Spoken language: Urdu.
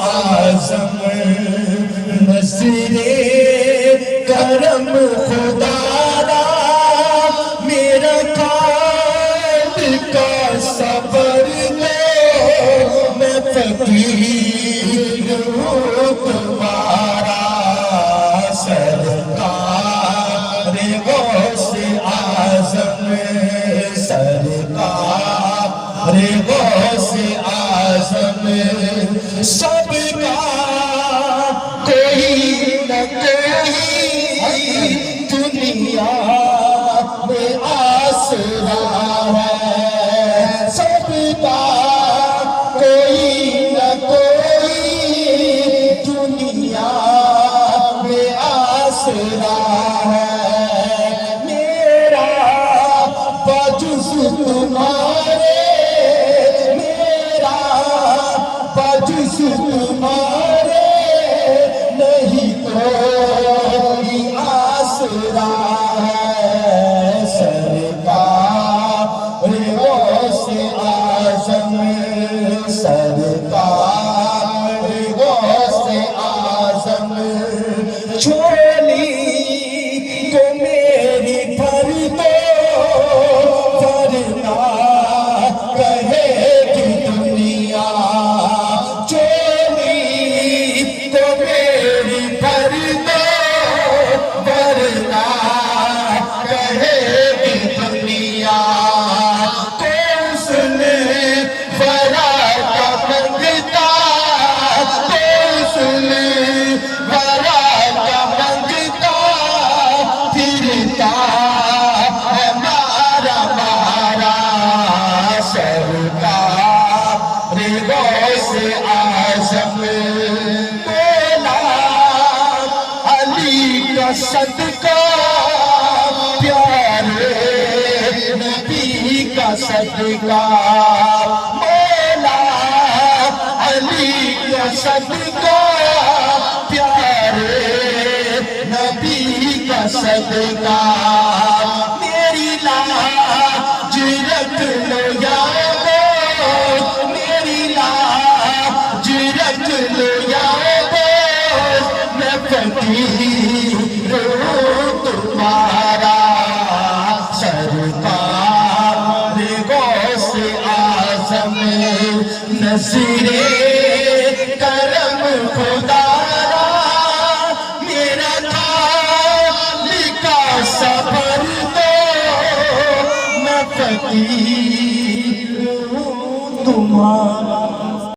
اعظم نصیر کرم خدا را میرا قائد کا صبر دو میں فقیر ہوں تمہارا سرکار غوث اعظم سرکار غوث اعظم سب کا کوئی نہ کوئی دنیا میں آسرا ہے سب کا کوئی نہ کوئی دنیا میں آسرا ہے میرا بجز تمہارے میرا بجز تمہارے نہیں کوئی آسرا ہے سرکار غوث اعظم سرکار غوث اعظم چھولی کو میری بھر دو ورنہ کہے گی دنیا چولی کو میری بھر دو ورنہ کہے گی دنیا کون ورا کا منگتا کون ورا کا منگتا پھرتا ہے مارا مارا سرکار غوث اعظم مولا علی کا صدقہ پیارے نبی کا صدقہ مولا علی کا صدقہ پیارے نبی کا صدقہ میری لاج رکھ لو یارو میری لاج رکھ لو یارو میں فقیر ہوں تمہارا سرکار غوث اعظم نصیر کرم خدا را میرا خالق کا صبر دو میں فقیر ہوں تمہارا